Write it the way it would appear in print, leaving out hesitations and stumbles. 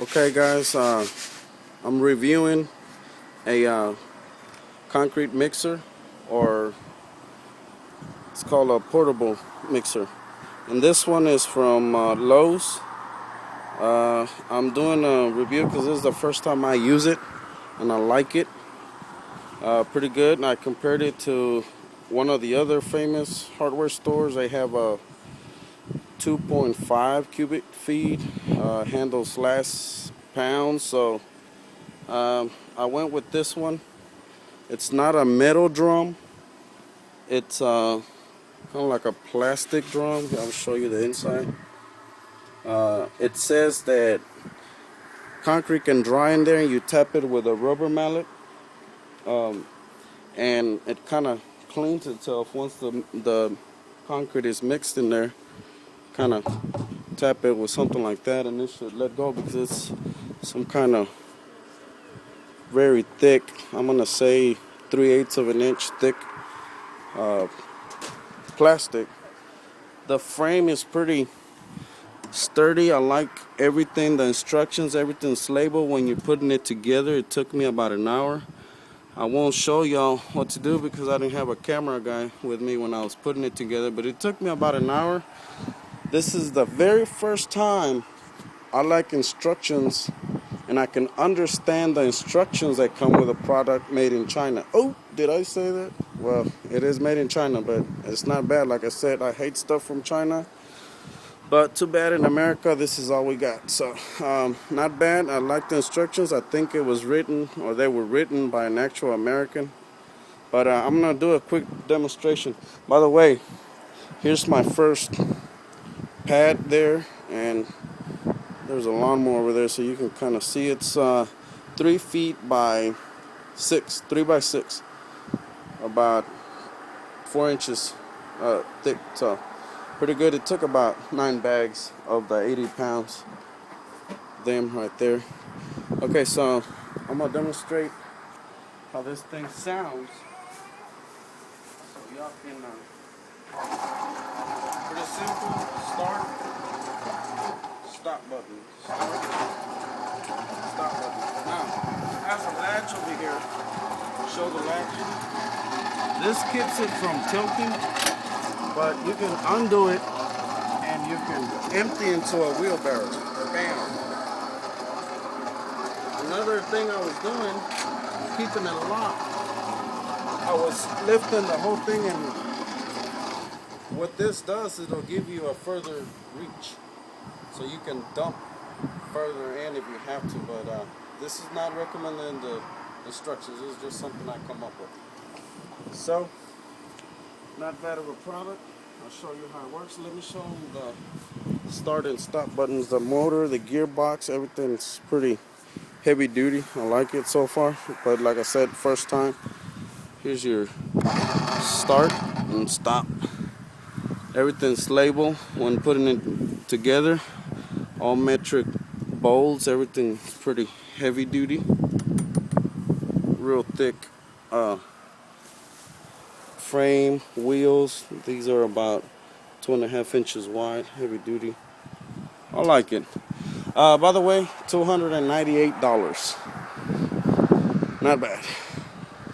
Okay guys, I'm reviewing a concrete mixer, or it's called a portable mixer, and this one is from Lowe's. I'm doing a review because this is the first time I use it and I like it pretty good, and I compared it to one of the other famous hardware stores. They have a 2.5 cubic feet, handles last pounds, so I went with this one. It's not a metal drum, it's kind of like a plastic drum. I'll show you the inside. It says that concrete can dry in there and you tap it with a rubber mallet, and it kind of cleans itself once the concrete is mixed in there. Kind of tap it with something like that and it should let go, because it's some kind of very thick, I'm gonna say 3/8 of an inch thick plastic. The frame is pretty sturdy. I like everything, the instructions, everything's labeled when you're putting it together. It took me about an hour. I won't show y'all what to do because I didn't have a camera guy with me when I was putting it together, but it took me about an hour. This is the very first time I like instructions, and I can understand the instructions that come with a product made in China. Oh, did I say that? Well, it is made in China, but it's not bad. Like I said, I hate stuff from China, but too bad in America, this is all we got. So, not bad. I like the instructions. I think it was written, or they were written by an actual American. But I'm going to do a quick demonstration. By the way, here's my first pad there, and there's a lawnmower over there, so you can kind of see it's 3 feet by 6, 3 by 6, about 4 inches thick. So pretty good. It took about 9 bags of the 80 pounds. Them right there. Okay, so I'm gonna demonstrate how this thing sounds, so y'all can. Pretty simple. Start, stop button. Start, stop button. Now, it has a latch over here. Show the latch. This keeps it from tilting, but you can undo it and you can empty into a wheelbarrow. Bam. Another thing I was doing, keeping it locked, I was lifting the whole thing, and what this does is it'll give you a further reach, so you can dump further in if you have to. But this is not recommended in the instructions. This is just something I come up with. So, not bad of a product. I'll show you how it works. Let me show you the start and stop buttons, the motor, the gearbox. Everything's pretty heavy duty. I like it so far. But like I said, first time. Here's your start and stop. Everything's labeled when putting it together. All metric bolts. Everything's pretty heavy duty. Real thick frame, wheels. These are about 2.5 inches wide. Heavy duty. I like it. By the way, $298. Not bad.